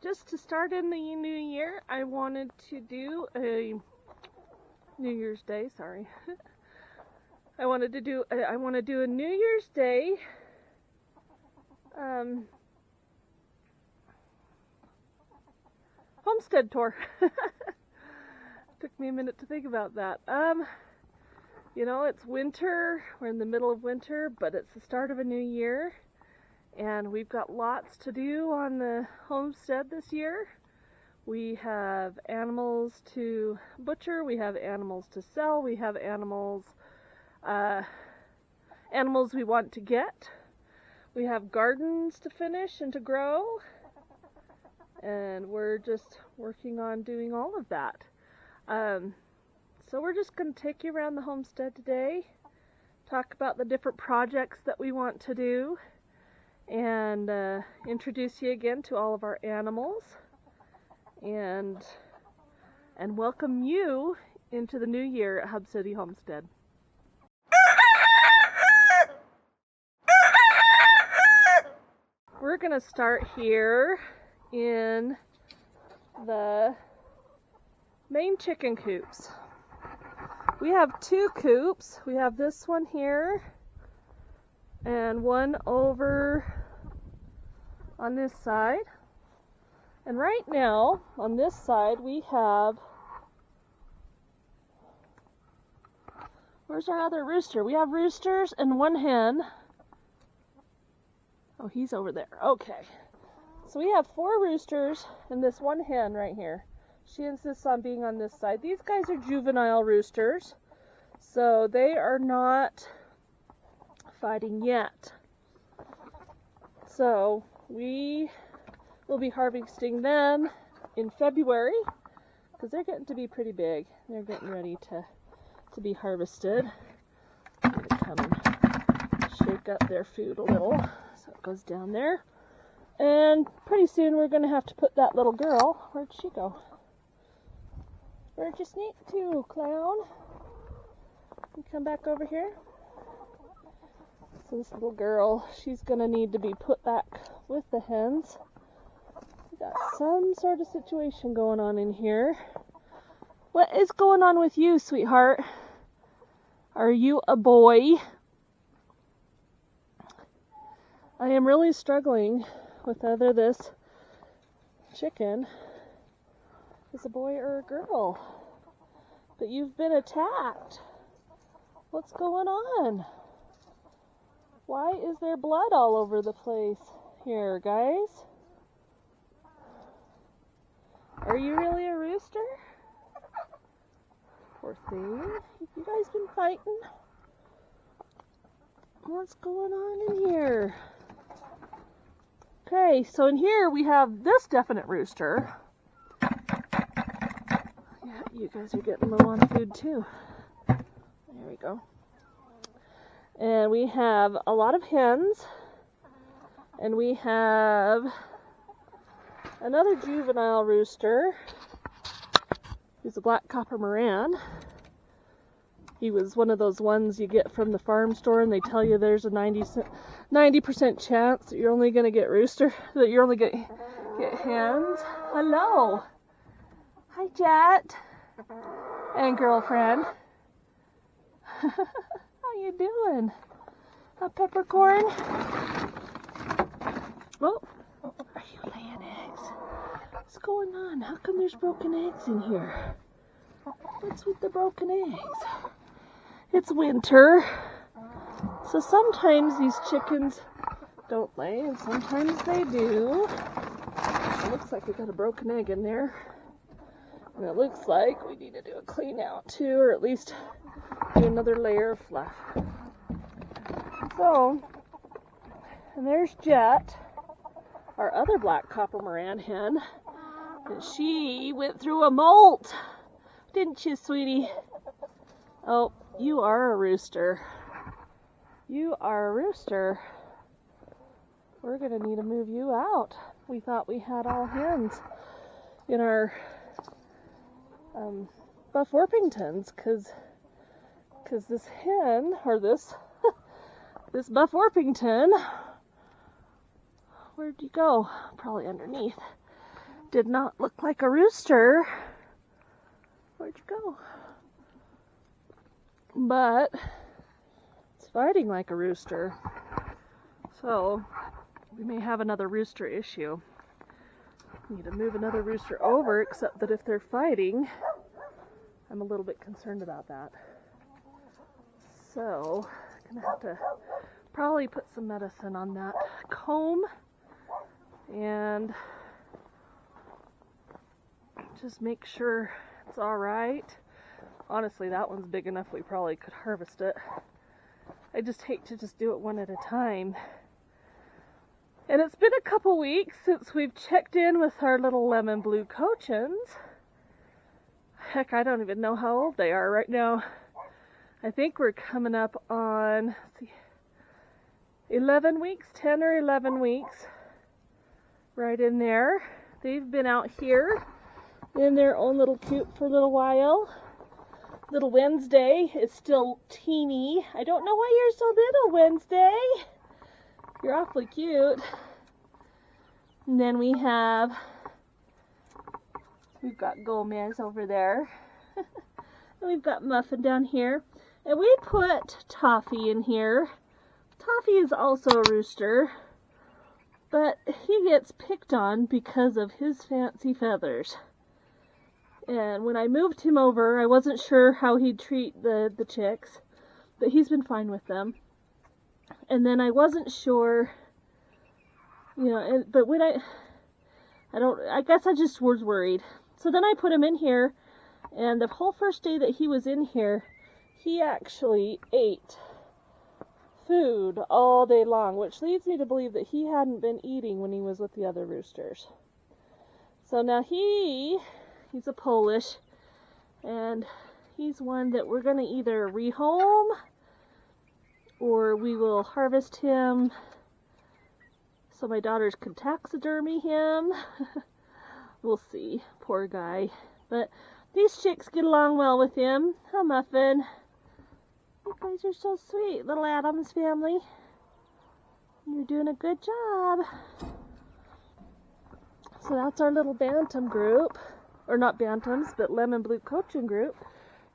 just to start in the new year, I wanted to do a New Year's Day, sorry. I want to do a New Year's Day homestead tour. Took me a minute to think about that. You know, it's winter, we're in the middle of winter, but it's the start of a new year, and we've got lots to do on the homestead this year. We have animals to butcher, we have animals to sell, we have animals we want to get. We have gardens to finish and to grow, and we're just working on doing all of that. So we're just going to take you around the homestead today, talk about the different projects that we want to do, and introduce you again to all of our animals, and welcome you into the new year at Hub City Homestead. We're going to start here in the main chicken coops. We have two coops. We have this one here and one over on this side. And right now on this side we have, where's our other rooster? We have roosters and one hen. Oh, he's over there. Okay. So we have 4 roosters and this one hen right here. She insists on being on this side. These guys are juvenile roosters, so they are not fighting yet. So we will be harvesting them in February because they're getting to be pretty big. They're getting ready to be harvested. I'm going to come and shake up their food a little so it goes down there. And pretty soon we're going to have to put that little girl, where'd she go? Where'd you sneak to, clown? You come back over here. So this little girl, she's going to need to be put back with the hens. We got some sort of situation going on in here. What is going on with you, sweetheart? Are you a boy? I am really struggling with whether this chicken is a boy or a girl. But you've been attacked. What's going on? Why is there blood all over the place here, guys? Are you really a rooster? Poor thing. Have you guys been fighting? What's going on in here? Okay, so in here we have this definite rooster. Yeah, you guys are getting low on food too. There we go. And we have a lot of hens. And we have another juvenile rooster. He's a black copper Moran. He was one of those ones you get from the farm store and they tell you there's a 90% chance that you're only going to get that you're only going to get hens. Hello. Hi, Jet. And girlfriend. How you doing? A peppercorn? Oh, are you laying eggs? What's going on? How come there's broken eggs in here? What's with the broken eggs? It's winter, so sometimes these chickens don't lay, and sometimes they do. It looks like we got a broken egg in there, and it looks like we need to do a clean out too, or at least do another layer of fluff. So, and there's Jet, our other black copper Moran hen, and she went through a molt, didn't you, sweetie? Oh, you are a rooster. You are a rooster. We're going to need to move you out. We thought we had all hens in our Buff Orpingtons, because this hen, or this Buff Orpington, where'd you go? Probably underneath. did not look like a rooster. Where'd you go? But it's fighting like a rooster. So we may have another rooster issue. Need to move another rooster over, except that if they're fighting, I'm a little bit concerned about that. So I'm gonna have to probably put some medicine on that comb and just make sure it's all right. Honestly, that one's big enough we probably could harvest it. I just hate to just do it one at a time. And it's been a couple weeks since we've checked in with our little lemon blue cochins. Heck, I don't even know how old they are right now. I think we're coming up on, let's see, 11 weeks, 10 or 11 weeks. Right in there. They've been out here in their own little coop for a little while. Little Wednesday is still teeny. I don't know why you're so little, Wednesday. You're awfully cute. And then we've got Gomez over there. And we've got Muffin down here. And we put Toffee in here. Toffee is also a rooster, but he gets picked on because of his fancy feathers. And when I moved him over, I wasn't sure how he'd treat the chicks, but he's been fine with them. And then I wasn't sure, you know, but when I guess I just was worried. So then I put him in here, and the whole first day that he was in here, he actually ate food all day long, which leads me to believe that he hadn't been eating when he was with the other roosters. So now he's a Polish, and he's one that we're going to either rehome or we will harvest him so my daughters can taxidermy him. We'll see. Poor guy. But these chicks get along well with him. Huh, Muffin? You guys are so sweet, little Adams family. You're doing a good job. So that's our little bantam group. Or not bantams, but lemon blue cochin group.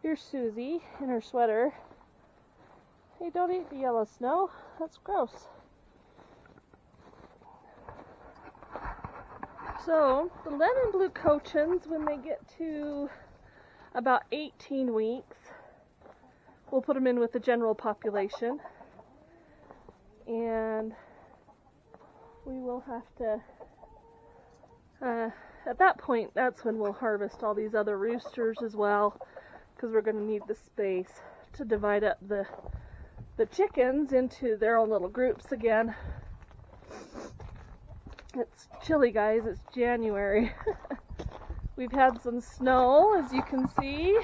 Here's Susie in her sweater. Hey, don't eat the yellow snow. That's gross. So, the lemon blue cochins, when they get to about 18 weeks, we'll put them in with the general population. And we will have to, at that point, that's when we'll harvest all these other roosters as well, because we're going to need the space to divide up the chickens into their own little groups again. It's chilly, guys. It's January. We've had some snow, as you can see.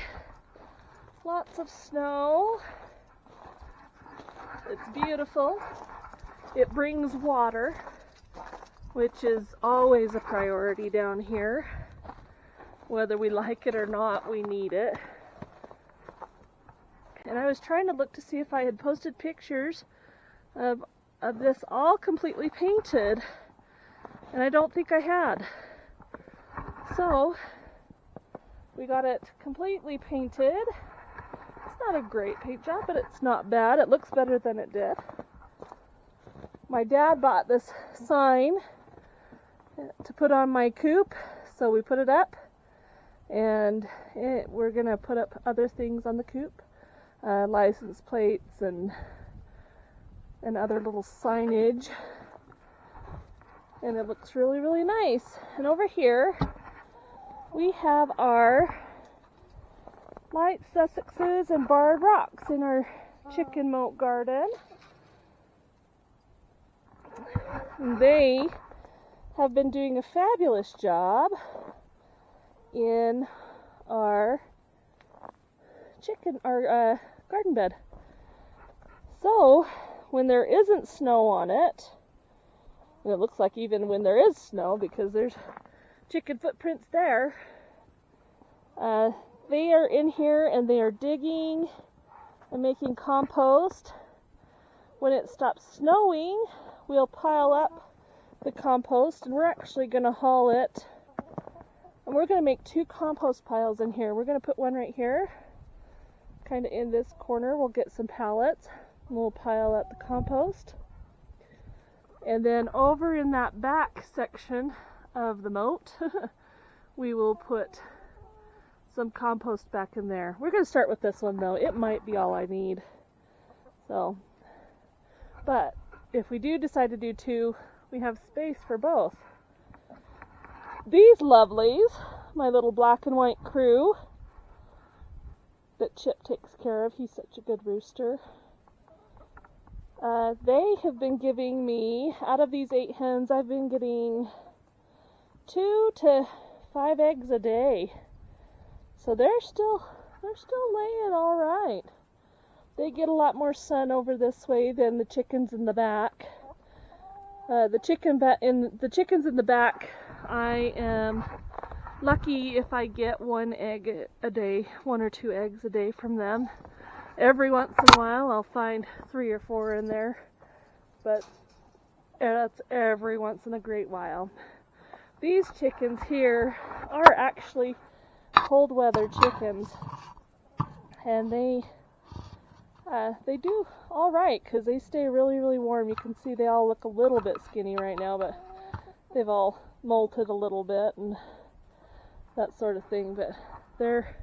Lots of snow. It's beautiful. It brings water, which is always a priority down here. Whether we like it or not, we need it. And I was trying to look to see if I had posted pictures of this all completely painted, and I don't think I had. So we got it completely painted. It's not a great paint job, but it's not bad. It looks better than it did. My dad bought this sign to put on my coop, so we put it up, and we're gonna put up other things on the coop, license plates and other little signage, and it looks really, really nice. And over here we have our light Sussexes and barred rocks in our chicken moat garden. They have been doing a fabulous job in our garden bed. So when there isn't snow on it, and it looks like even when there is snow, because there's chicken footprints there, they are in here and they are digging and making compost. When it stops snowing, we'll pile up the compost, and we're actually going to haul it And we're going to make 2 compost piles in here. We're going to put one right here, kind of in this corner. We'll get some pallets and we'll pile up the compost. And then over in that back section of the moat, we will put some compost back in there. We're going to start with this one though. It might be all I need. So, but if we do decide to do 2, we have space for both. These lovelies, my little black and white crew that Chip takes care of, he's such a good rooster. They have been giving me, out of these 8 hens, I've been getting 2 to 5 eggs a day. So they're still laying all right. They get a lot more sun over this way than the chickens in the back. The chickens in the back, I am lucky if I get 1 egg a day, 1 or 2 eggs a day from them. Every once in a while I'll find 3 or 4 in there, but that's every once in a great while. These chickens here are actually cold weather chickens, and they do all right because they stay really, really warm. You can see they all look a little bit skinny right now, but they've all molted a little bit and that sort of thing. But they're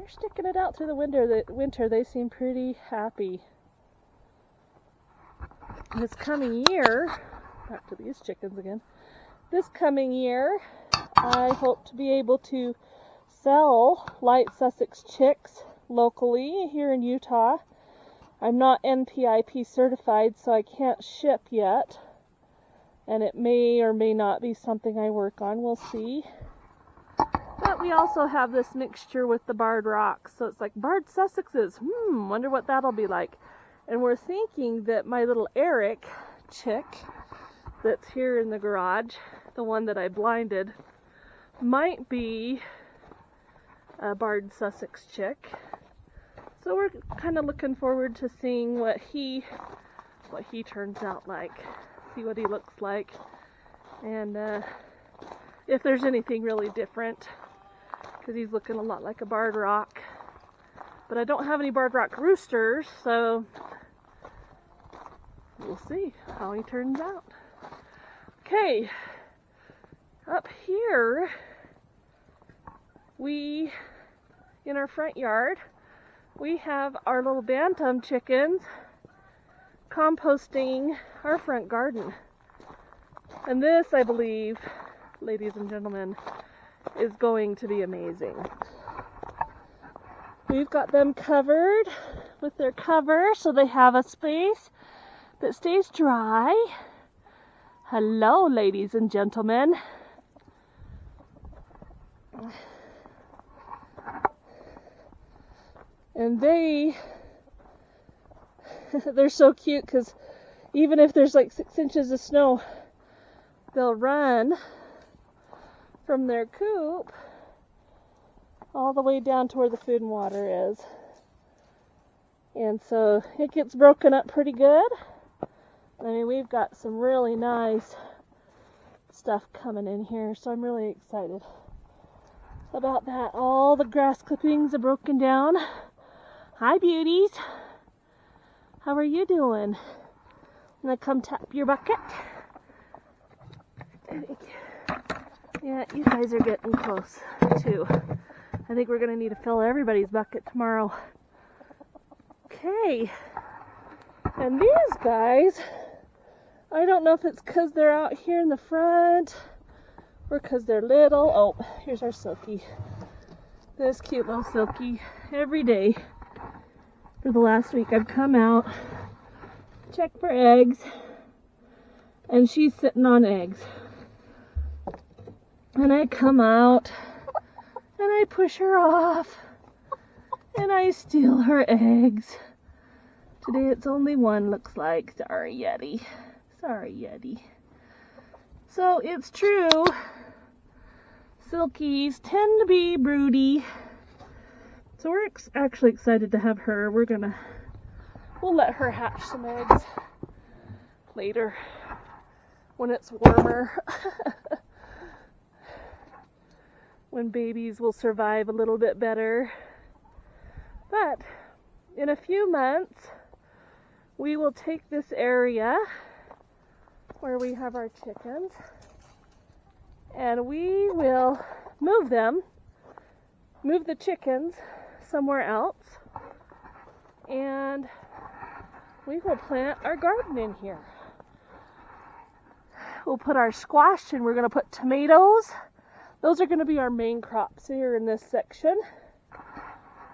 sticking it out through the winter. They seem pretty happy. This coming year, back to these chickens again. This coming year, I hope to be able to sell light Sussex chicks locally here in Utah. I'm not NPIP certified, so I can't ship yet, and it may or may not be something I work on. We'll see. But we also have this mixture with the barred rocks, so it's like barred Sussexes. Wonder what that'll be like. And we're thinking that my little Eric chick that's here in the garage, the one that I blinded, might be a barred Sussex chick. So we're kind of looking forward to seeing what he turns out like, see what he looks like, and if there's anything really different, because he's looking a lot like a barred rock. But I don't have any barred rock roosters, so we'll see how he turns out. Okay, up here, in our front yard, we have our little bantam chickens composting our front garden. And this, I believe, ladies and gentlemen, is going to be amazing. We've got them covered with their cover so they have a space that stays dry. Hello, ladies and gentlemen. And they're so cute because even if there's like 6 inches of snow, they'll run from their coop all the way down to where the food and water is. And so it gets broken up pretty good. I mean, we've got some really nice stuff coming in here, so I'm really excited about that. All the grass clippings are broken down. Hi, beauties. How are you doing? I'm gonna come tap your bucket. Yeah, you guys are getting close too. I think we're gonna need to fill everybody's bucket tomorrow. Okay. And these guys, I don't know if it's because they're out here in the front or because they're little. Oh, here's our Silky. This cute little Silky. Every day for the last week I've come out, check for eggs, and she's sitting on eggs. And I come out and I push her off and I steal her eggs. Today it's only one, looks like. Sorry, Yeti. Sorry, Yeti. So it's true. Silkies tend to be broody. So we're actually excited to have her. We'll let her hatch some eggs later when it's warmer. when babies will survive a little bit better. But in a few months, we will take this area where we have our chickens and we will move the chickens somewhere else, and we will plant our garden in here. We'll put our squash and we're going to put tomatoes. Those are going to be our main crops here in this section.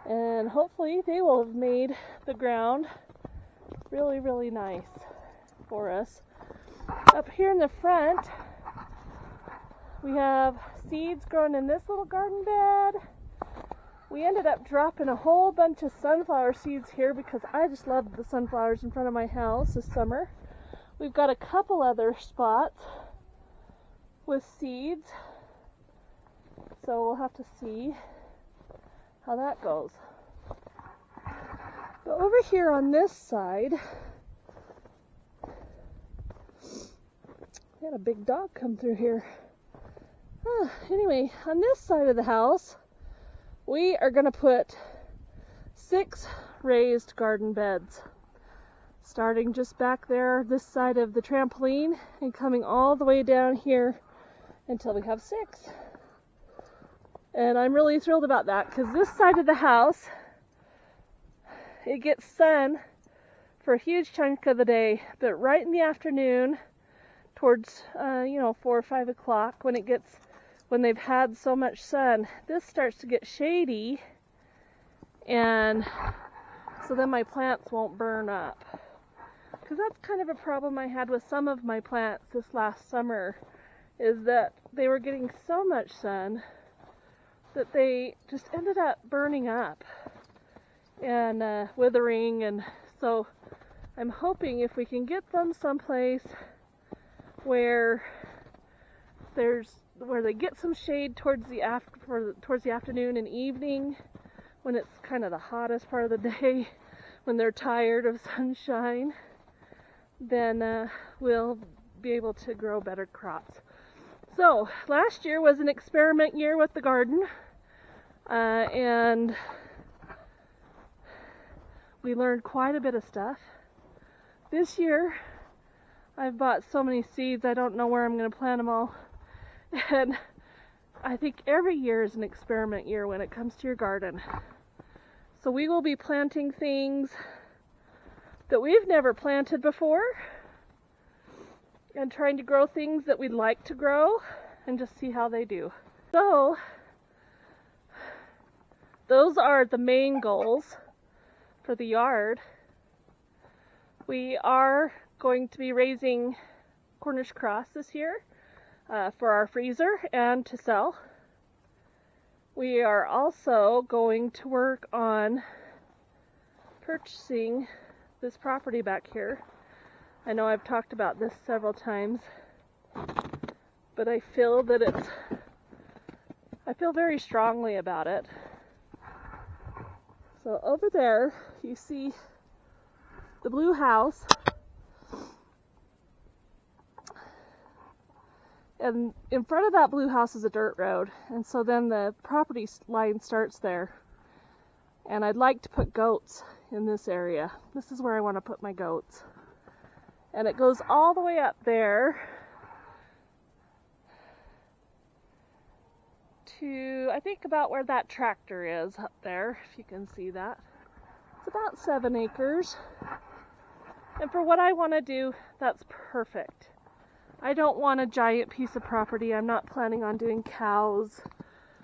And hopefully they will have made the ground really, really nice for us. Up here in the front, we have seeds growing in this little garden bed. We ended up dropping a whole bunch of sunflower seeds here because I just love the sunflowers in front of my house this summer. We've got a couple other spots with seeds, so we'll have to see how that goes. But over here on this side, we had a big dog come through here. Anyway, on this side of the house, we are going to put 6 raised garden beds, starting just back there, this side of the trampoline, and coming all the way down here until we have 6. And I'm really thrilled about that because this side of the house, it gets sun for a huge chunk of the day, but right in the afternoon, towards 4 or 5 o'clock, when they've had so much sun, this starts to get shady, and so then my plants won't burn up. Because that's kind of a problem I had with some of my plants this last summer, is that they were getting so much sun that they just ended up burning up and withering. And so I'm hoping if we can get them someplace where they get some shade towards the afternoon and evening, when it's kind of the hottest part of the day, when they're tired of sunshine, then we'll be able to grow better crops. So last year was an experiment year with the garden, and we learned quite a bit of stuff. This year I've bought so many seeds, I don't know where I'm going to plant them all. And I think every year is an experiment year when it comes to your garden. So we will be planting things that we've never planted before, and trying to grow things that we'd like to grow and just see how they do. So those are the main goals for the yard. We are going to be raising Cornish cross this year for our freezer and to sell. We are also going to work on purchasing this property back here. I know I've talked about this several times, but I feel very strongly about it. So over there, you see the blue house, and in front of that blue house is a dirt road, and so then the property line starts there. And I'd like to put goats in this area. This is where I want to put my goats. And it goes all the way up there to, I think, about where that tractor is up there, if you can see that. It's about 7 acres. And for what I want to do, that's perfect. I don't want a giant piece of property. I'm not planning on doing cows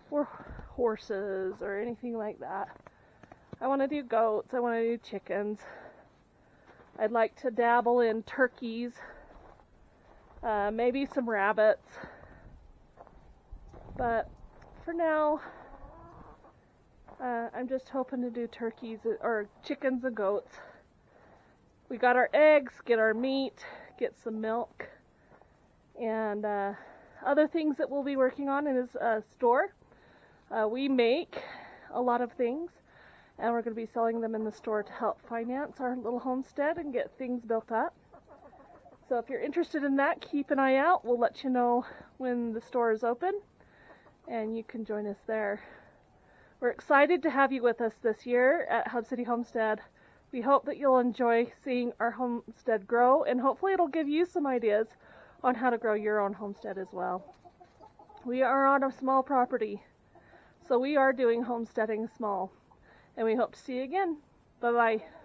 or horses or anything like that. I want to do goats. I want to do chickens. I'd like to dabble in turkeys, maybe some rabbits. But for now, I'm just hoping to do turkeys or chickens and goats. We got our eggs, get our meat, get some milk, and other things that we'll be working on in his store. We make a lot of things, and we're going to be selling them in the store to help finance our little homestead and get things built up. So if you're interested in that, keep an eye out. We'll let you know when the store is open. and you can join us there. We're excited to have you with us this year at Hub City Homestead. We hope that you'll enjoy seeing our homestead grow, and hopefully it'll give you some ideas on how to grow your own homestead as well. We are on a small property, so we are doing homesteading small, and we hope to see you again. Bye-bye.